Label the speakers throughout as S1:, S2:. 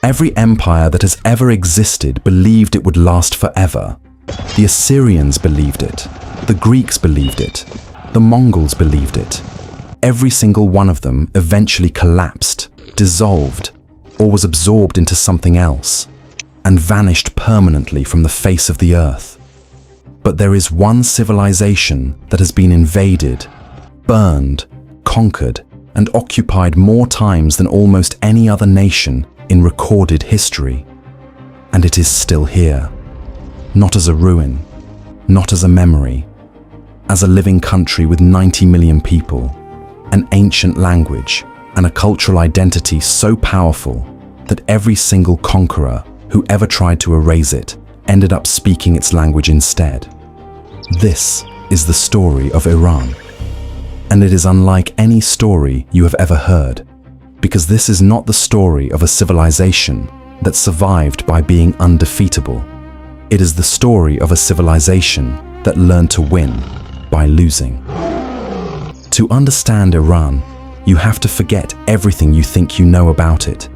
S1: Every empire that has ever existed believed it would last forever. The Assyrians believed it. The Greeks believed it. The Mongols believed it. Every single one of them eventually collapsed, dissolved, or was absorbed into something else, and vanished permanently from the face of the earth. But there is one civilization that has been invaded, burned, conquered, and occupied more times than almost any other nation in recorded history. And it is still here. Not as a ruin, not as a memory, as a living country with 90 million people, an ancient language, and a cultural identity so powerful that every single conqueror who ever tried to erase it ended up speaking its language instead. This is the story of Iran. And it is unlike any story you have ever heard, because this is not the story of a civilization that survived by being undefeatable. It is the story of a civilization that learned to win by losing. To understand Iran, you have to forget everything you think you know about it.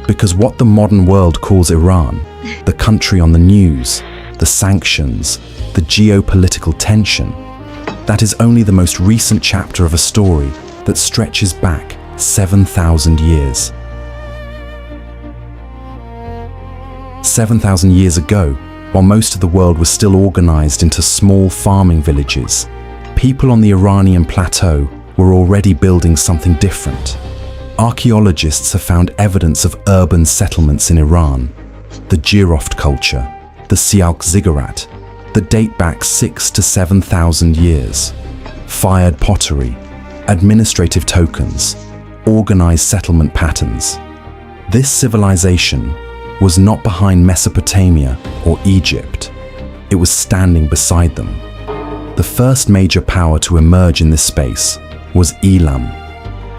S1: Because what the modern world calls Iran, the country on the news, the sanctions, the geopolitical tension, that is only the most recent chapter of a story that stretches back 7,000 years. 7,000 years ago, while most of the world was still organized into small farming villages, people on the Iranian plateau were already building something different. Archaeologists have found evidence of urban settlements in Iran, the Jiroft culture, the Sialk ziggurat, that date back 6,000 to 7,000 years. Fired pottery, administrative tokens, organized settlement patterns. This civilization was not behind Mesopotamia or Egypt. It was standing beside them. The first major power to emerge in this space was Elam,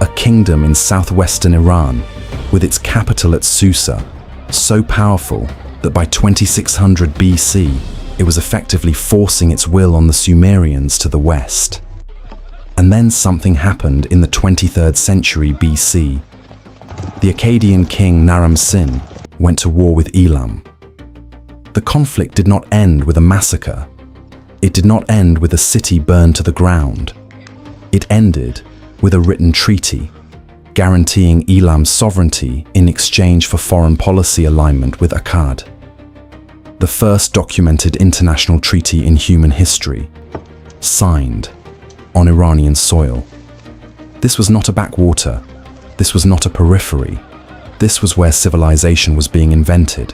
S1: a kingdom in southwestern Iran with its capital at Susa, so powerful that by 2600 BC, it was effectively forcing its will on the Sumerians to the west. And then something happened in the 23rd century BC. The Akkadian king Naram-Sin went to war with Elam. The conflict did not end with a massacre. It did not end with a city burned to the ground. It ended with a written treaty, guaranteeing Elam's sovereignty in exchange for foreign policy alignment with Akkad. The first documented international treaty in human history, signed on Iranian soil. This was not a backwater. This was not a periphery. This was where civilization was being invented.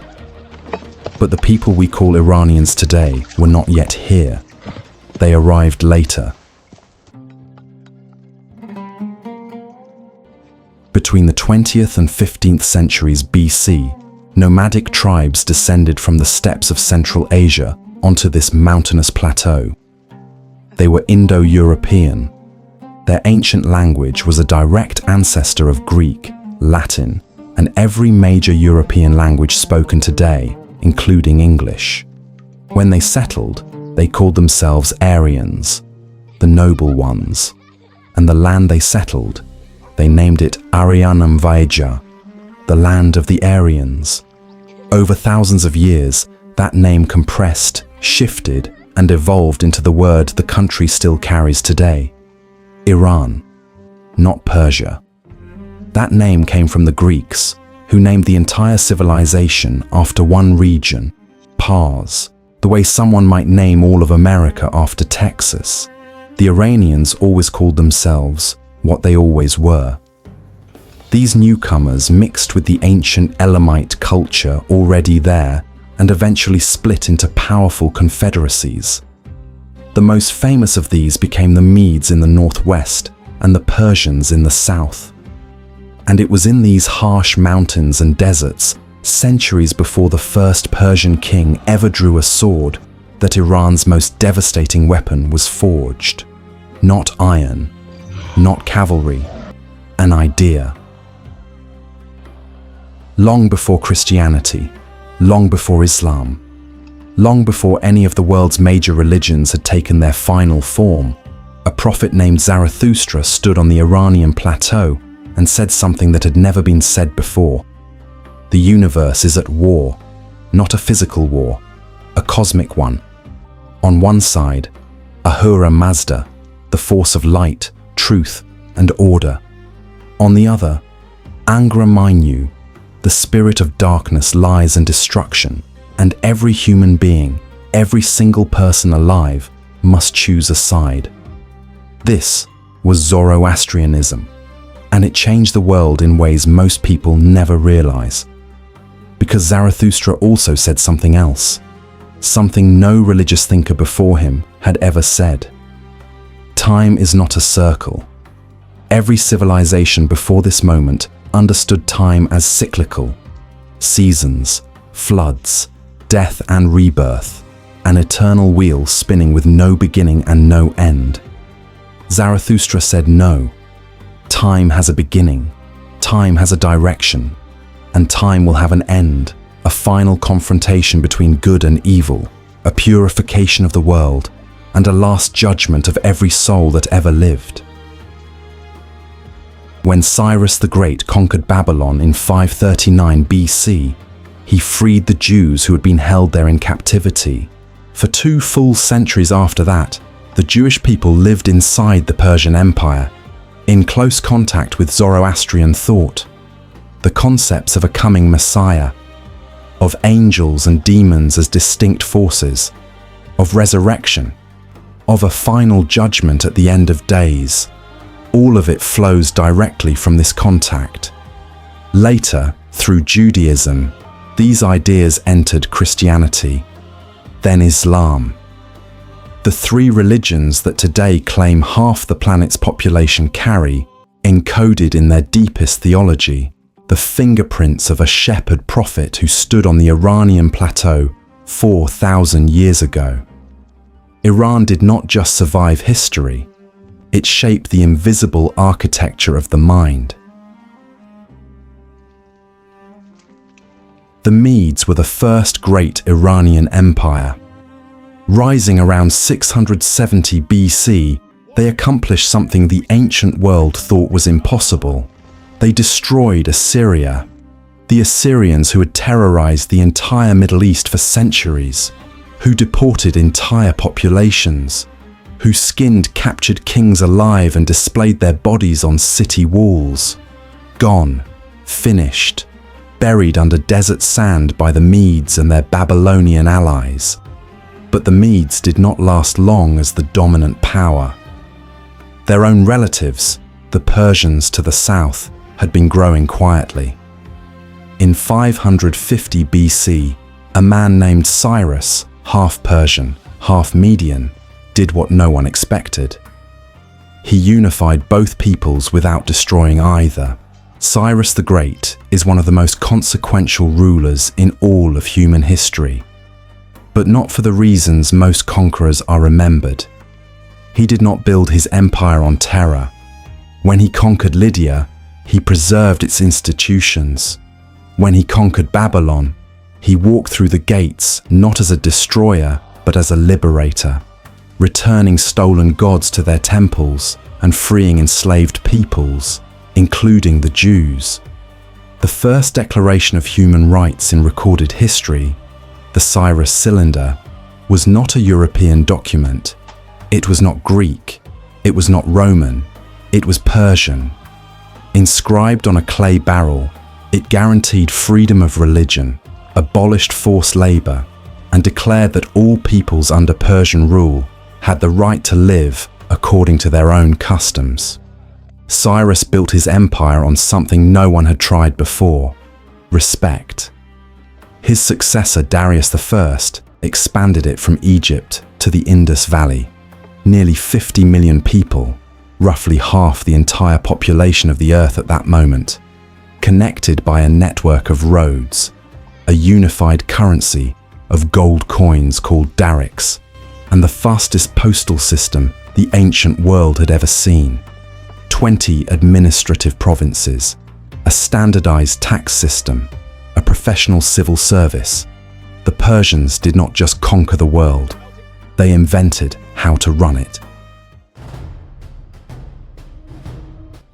S1: But the people we call Iranians today were not yet here. They arrived later. Between the 20th and 15th centuries BC, nomadic tribes descended from the steppes of Central Asia onto this mountainous plateau. They were Indo-European. Their ancient language was a direct ancestor of Greek, Latin, and every major European language spoken today, including English. When they settled, they called themselves Aryans, the noble ones, and the land they settled, they named it Arianam Vaeja, the land of the Aryans. Over thousands of years, that name compressed, shifted, and evolved into the word the country still carries today, Iran, not Persia. That name came from the Greeks, who named the entire civilization after one region, Pars, the way someone might name all of America after Texas. The Iranians always called themselves what they always were. These newcomers mixed with the ancient Elamite culture already there and eventually split into powerful confederacies. The most famous of these became the Medes in the northwest and the Persians in the south. And it was in these harsh mountains and deserts, centuries before the first Persian king ever drew a sword, that Iran's most devastating weapon was forged. Not iron, not cavalry, an idea. Long before Christianity, long before Islam, long before any of the world's major religions had taken their final form, a prophet named Zarathustra stood on the Iranian plateau and said something that had never been said before. The universe is at war, not a physical war, a cosmic one. On one side, Ahura Mazda, the force of light, truth, and order. On the other, Angra Mainyu, the spirit of darkness, lies, and destruction, and every human being, every single person alive, must choose a side. This was Zoroastrianism, and it changed the world in ways most people never realize. Because Zarathustra also said something else, something no religious thinker before him had ever said. Time is not a circle. Every civilization before this moment understood time as cyclical. Seasons, floods, death and rebirth, an eternal wheel spinning with no beginning and no end. Zarathustra said no. Time has a beginning, time has a direction, and time will have an end, a final confrontation between good and evil, a purification of the world, and a last judgment of every soul that ever lived. When Cyrus the Great conquered Babylon in 539 BC, he freed the Jews who had been held there in captivity. For 2 full centuries after that, the Jewish people lived inside the Persian Empire, in close contact with Zoroastrian thought, the concepts of a coming Messiah, of angels and demons as distinct forces, of resurrection, of a final judgment at the end of days. All of it flows directly from this contact. Later, through Judaism, these ideas entered Christianity, then Islam. The 3 religions that today claim half the planet's population carry, encoded in their deepest theology, the fingerprints of a shepherd prophet who stood on the Iranian plateau 4,000 years ago. Iran did not just survive history, it shaped the invisible architecture of the mind. The Medes were the first great Iranian empire. Rising around 670 BC, they accomplished something the ancient world thought was impossible. They destroyed Assyria, the Assyrians who had terrorized the entire Middle East for centuries, who deported entire populations, who skinned captured kings alive and displayed their bodies on city walls. Gone, finished, buried under desert sand by the Medes and their Babylonian allies. But the Medes did not last long as the dominant power. Their own relatives, the Persians to the south, had been growing quietly. In 550 BC, a man named Cyrus, half Persian, half Median, did what no one expected. He unified both peoples without destroying either. Cyrus the Great is one of the most consequential rulers in all of human history, but not for the reasons most conquerors are remembered. He did not build his empire on terror. When he conquered Lydia, he preserved its institutions. When he conquered Babylon, he walked through the gates not as a destroyer, but as a liberator, returning stolen gods to their temples and freeing enslaved peoples, including the Jews. The first declaration of human rights in recorded history, the Cyrus Cylinder, was not a European document. It was not Greek. It was not Roman. It was Persian. Inscribed on a clay barrel, it guaranteed freedom of religion, abolished forced labor, and declared that all peoples under Persian rule had the right to live according to their own customs. Cyrus built his empire on something no one had tried before: respect. His successor Darius I expanded it from Egypt to the Indus Valley. Nearly 50 million people, roughly half the entire population of the earth at that moment, connected by a network of roads, a unified currency of gold coins called darics, and the fastest postal system the ancient world had ever seen. 20 administrative provinces, a standardized tax system, a professional civil service. The Persians did not just conquer the world, they invented how to run it.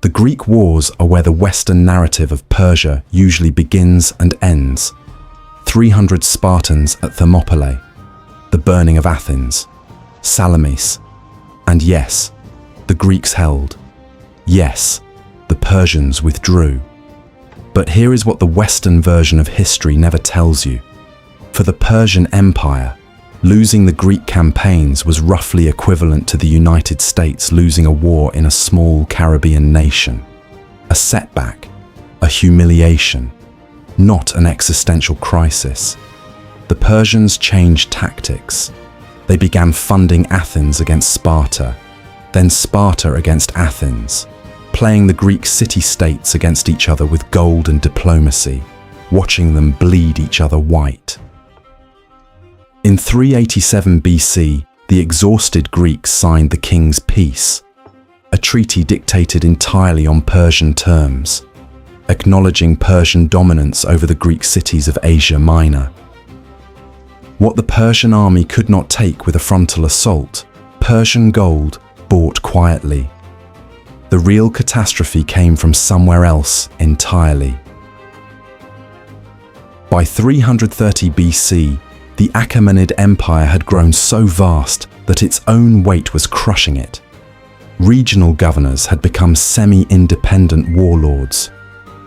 S1: The Greek wars are where the Western narrative of Persia usually begins and ends. 300 Spartans at Thermopylae, the burning of Athens, Salamis, and yes, the Greeks held. Yes, the Persians withdrew. But here is what the Western version of history never tells you. For the Persian Empire, losing the Greek campaigns was roughly equivalent to the United States losing a war in a small Caribbean nation. A setback, a humiliation, not an existential crisis. The Persians changed tactics. They began funding Athens against Sparta, then Sparta against Athens, playing the Greek city-states against each other with gold and diplomacy, watching them bleed each other white. In 387 BC, the exhausted Greeks signed the King's Peace, a treaty dictated entirely on Persian terms, acknowledging Persian dominance over the Greek cities of Asia Minor. What the Persian army could not take with a frontal assault, Persian gold bought quietly. The real catastrophe came from somewhere else entirely. By 330 BC, the Achaemenid Empire had grown so vast that its own weight was crushing it. Regional governors had become semi-independent warlords.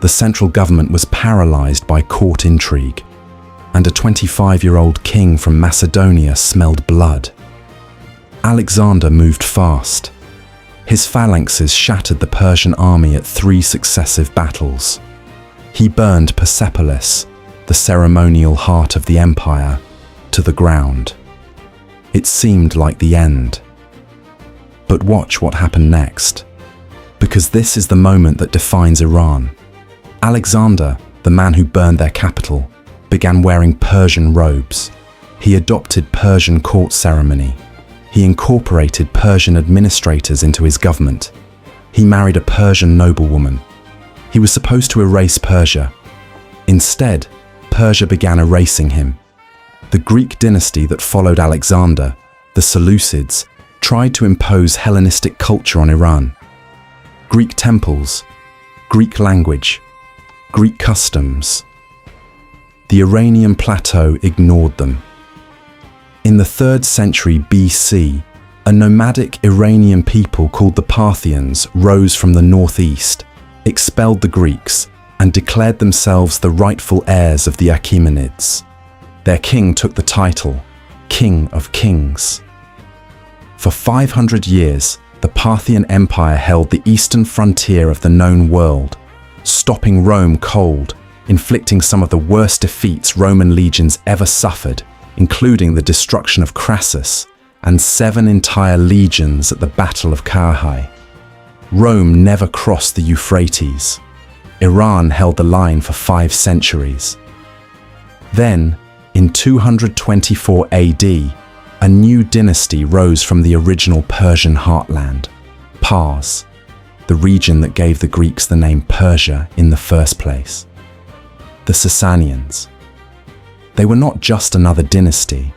S1: The central government was paralyzed by court intrigue, and a 25-year-old king from Macedonia smelled blood. Alexander moved fast. His phalanxes shattered the Persian army at 3 successive battles. He burned Persepolis, the ceremonial heart of the empire, to the ground. It seemed like the end. But watch what happened next, because this is the moment that defines Iran. Alexander, the man who burned their capital, began wearing Persian robes. He adopted Persian court ceremony. He incorporated Persian administrators into his government. He married a Persian noblewoman. He was supposed to erase Persia. Instead, Persia began erasing him. The Greek dynasty that followed Alexander, the Seleucids, tried to impose Hellenistic culture on Iran. Greek temples, Greek language, Greek customs. The Iranian plateau ignored them. In the 3rd century BC, a nomadic Iranian people called the Parthians rose from the northeast, expelled the Greeks, and declared themselves the rightful heirs of the Achaemenids. Their king took the title, King of Kings. For 500 years, the Parthian Empire held the eastern frontier of the known world, stopping Rome cold, inflicting some of the worst defeats Roman legions ever suffered, including the destruction of Crassus and 7 entire legions at the Battle of Carrhae. Rome never crossed the Euphrates. Iran held the line for 5 centuries. Then, in 224 AD, a new dynasty rose from the original Persian heartland, Pars, the region that gave the Greeks the name Persia in the first place. The Sasanians. They were not just another dynasty.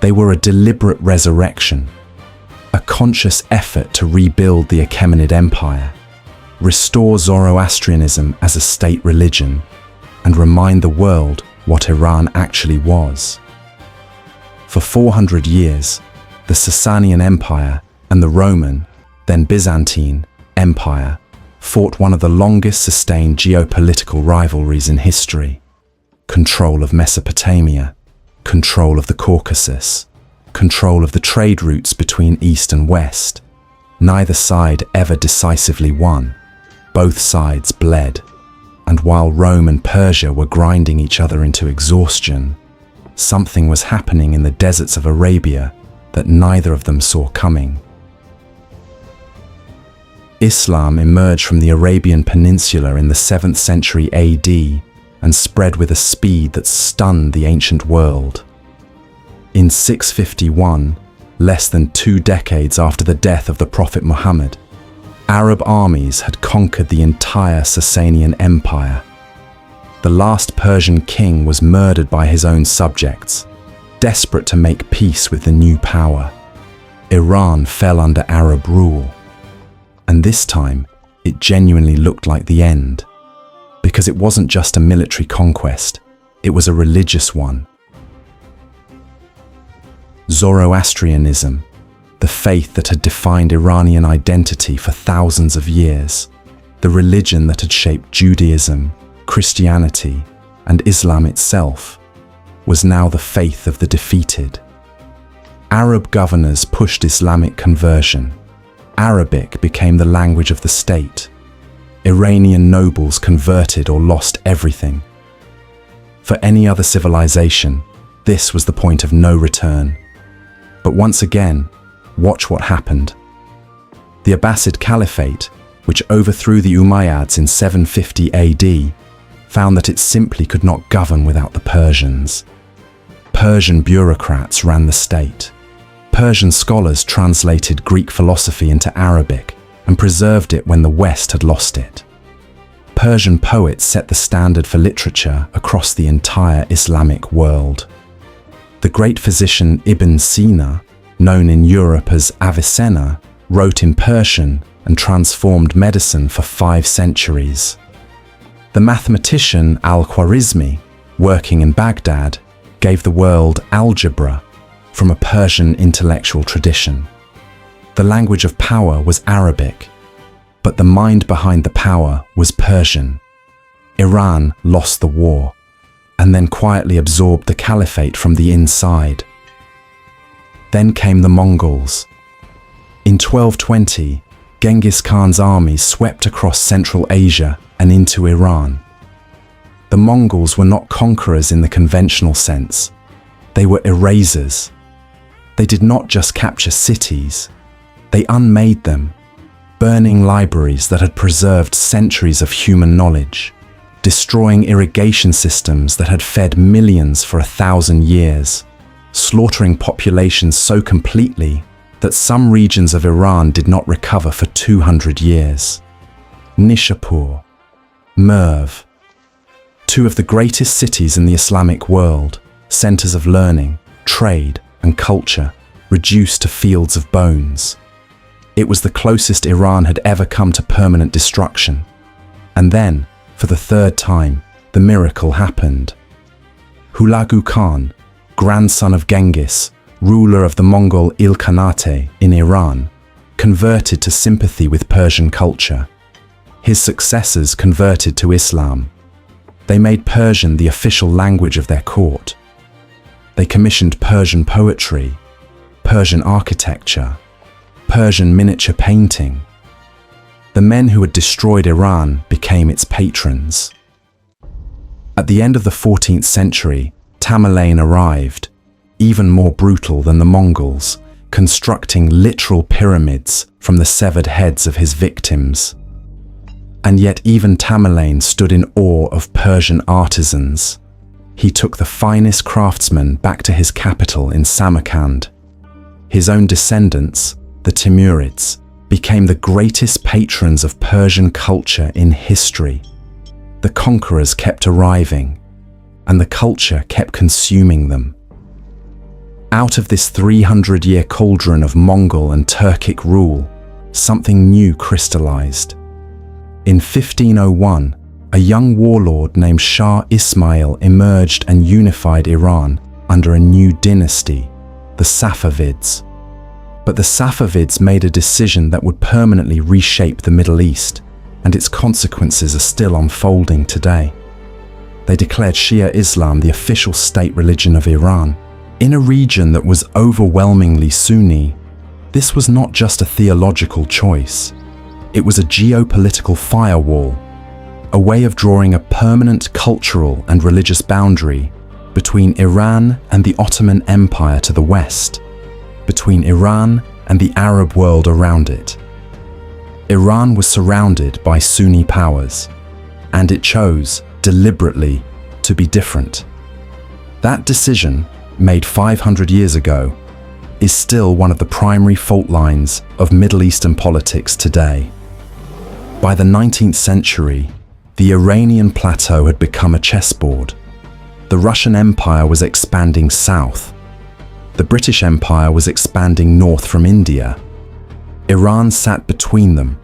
S1: They were a deliberate resurrection, a conscious effort to rebuild the Achaemenid Empire, restore Zoroastrianism as a state religion, and remind the world what Iran actually was. For 400 years, the Sasanian Empire and the Roman, then Byzantine, Empire fought one of the longest sustained geopolitical rivalries in history. Control of Mesopotamia, control of the Caucasus, control of the trade routes between East and West. Neither side ever decisively won. Both sides bled. And while Rome and Persia were grinding each other into exhaustion, something was happening in the deserts of Arabia that neither of them saw coming. Islam emerged from the Arabian Peninsula in the 7th century AD and spread with a speed that stunned the ancient world. In 651, less than 2 decades after the death of the Prophet Muhammad, Arab armies had conquered the entire Sasanian Empire. The last Persian king was murdered by his own subjects, desperate to make peace with the new power. Iran fell under Arab rule. And this time, it genuinely looked like the end. Because it wasn't just a military conquest, it was a religious one. Zoroastrianism, the faith that had defined Iranian identity for thousands of years, the religion that had shaped Judaism, Christianity, and Islam itself, was now the faith of the defeated. Arab governors pushed Islamic conversion. Arabic became the language of the state. Iranian nobles converted or lost everything. For any other civilization, this was the point of no return. But once again, watch what happened. The Abbasid Caliphate, which overthrew the Umayyads in 750 AD, found that it simply could not govern without the Persians. Persian bureaucrats ran the state. Persian scholars translated Greek philosophy into Arabic and preserved it when the West had lost it. Persian poets set the standard for literature across the entire Islamic world. The great physician Ibn Sina, known in Europe as Avicenna, wrote in Persian and transformed medicine for 5 centuries. The mathematician Al-Khwarizmi, working in Baghdad, gave the world algebra from a Persian intellectual tradition. The language of power was Arabic, but the mind behind the power was Persian. Iran lost the war, and then quietly absorbed the caliphate from the inside. Then came the Mongols. In 1220, Genghis Khan's armies swept across Central Asia and into Iran. The Mongols were not conquerors in the conventional sense. They were erasers. They did not just capture cities, they unmade them, burning libraries that had preserved centuries of human knowledge, destroying irrigation systems that had fed millions for 1,000 years, slaughtering populations so completely that some regions of Iran did not recover for 200 years. Nishapur, Merv, 2 of the greatest cities in the Islamic world, centers of learning, trade, and culture, reduced to fields of bones. It was the closest Iran had ever come to permanent destruction. And then, for the 3rd time, the miracle happened. Hulagu Khan, grandson of Genghis, ruler of the Mongol Ilkhanate in Iran, converted to sympathy with Persian culture. His successors converted to Islam. They made Persian the official language of their court. They commissioned Persian poetry, Persian architecture, Persian miniature painting. The men who had destroyed Iran became its patrons. At the end of the 14th century, Tamerlane arrived, even more brutal than the Mongols, constructing literal pyramids from the severed heads of his victims. And yet even Tamerlane stood in awe of Persian artisans. He took the finest craftsmen back to his capital in Samarkand. His own descendants, the Timurids, became the greatest patrons of Persian culture in history. The conquerors kept arriving, and the culture kept consuming them. Out of this 300-year cauldron of Mongol and Turkic rule, something new crystallized. In 1501, a young warlord named Shah Ismail emerged and unified Iran under a new dynasty, the Safavids. But the Safavids made a decision that would permanently reshape the Middle East, and its consequences are still unfolding today. They declared Shia Islam the official state religion of Iran. In a region that was overwhelmingly Sunni, this was not just a theological choice. It was a geopolitical firewall, a way of drawing a permanent cultural and religious boundary between Iran and the Ottoman Empire to the west, between Iran and the Arab world around it. Iran was surrounded by Sunni powers, and it chose, deliberately, to be different. That decision, made 500 years ago, is still one of the primary fault lines of Middle Eastern politics today. By the 19th century, the Iranian plateau had become a chessboard. The Russian Empire was expanding south. The British Empire was expanding north from India. Iran sat between them,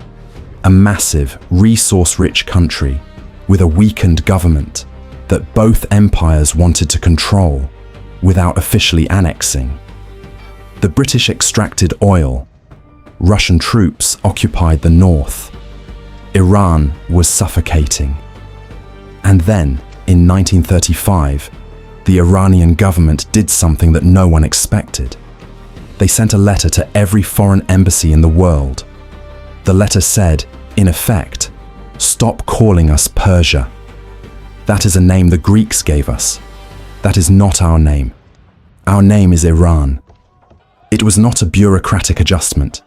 S1: a massive, resource-rich country with a weakened government that both empires wanted to control without officially annexing. The British extracted oil. Russian troops occupied the north. Iran was suffocating. And then, in 1935, the Iranian government did something that no one expected. They sent a letter to every foreign embassy in the world. The letter said, in effect, "Stop calling us Persia. That is a name the Greeks gave us. That is not our name. Our name is Iran." It was not a bureaucratic adjustment.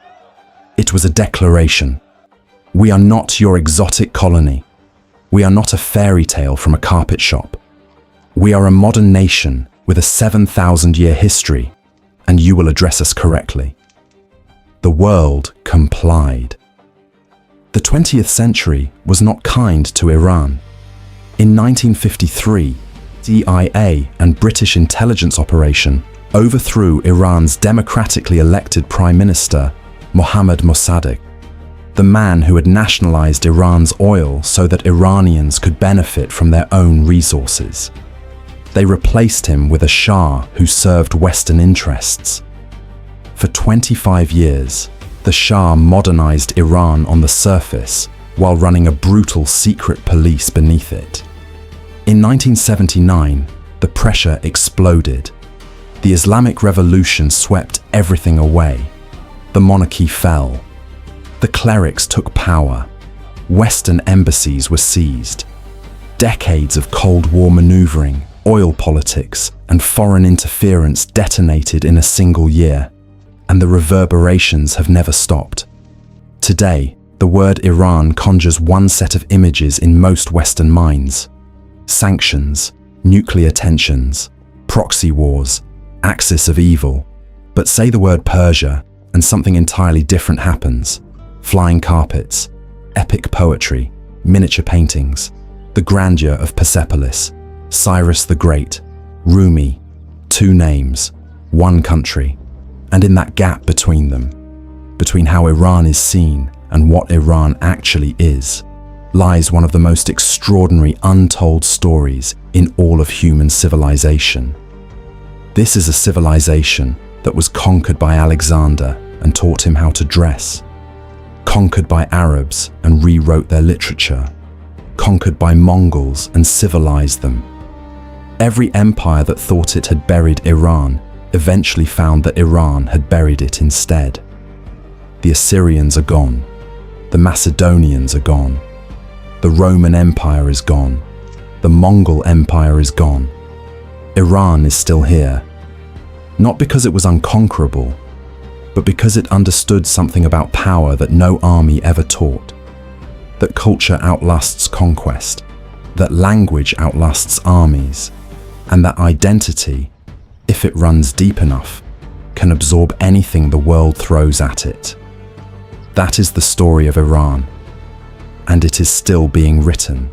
S1: It was a declaration. We are not your exotic colony. We are not a fairy tale from a carpet shop. We are a modern nation with a 7,000-year history, and you will address us correctly. The world complied. The 20th century was not kind to Iran. In 1953, CIA and British intelligence operation overthrew Iran's democratically elected Prime Minister, Mohammad Mossadegh, the man who had nationalized Iran's oil so that Iranians could benefit from their own resources. They replaced him with a Shah who served Western interests. For 25 years, the Shah modernized Iran on the surface while running a brutal secret police beneath it. In 1979, the pressure exploded. The Islamic Revolution swept everything away. The monarchy fell. The clerics took power. Western embassies were seized. Decades of Cold War maneuvering, oil politics, and foreign interference detonated in a single year, and the reverberations have never stopped. Today, the word Iran conjures one set of images in most Western minds: sanctions, nuclear tensions, proxy wars, axis of evil. But say the word Persia, and something entirely different happens. Flying carpets, epic poetry, miniature paintings, the grandeur of Persepolis, Cyrus the Great, Rumi, two names, one country, and in that gap between them, between how Iran is seen and what Iran actually is, lies one of the most extraordinary untold stories in all of human civilization. This is a civilization that was conquered by Alexander and taught him how to dress, conquered by Arabs and rewrote their literature, conquered by Mongols and civilized them. Every empire that thought it had buried Iran eventually found that Iran had buried it instead. The Assyrians are gone. The Macedonians are gone. The Roman Empire is gone. The Mongol Empire is gone. Iran is still here. Not because it was unconquerable, but because it understood something about power that no army ever taught. That culture outlasts conquest, that language outlasts armies, and that identity, if it runs deep enough, can absorb anything the world throws at it. That is the story of Iran, and it is still being written.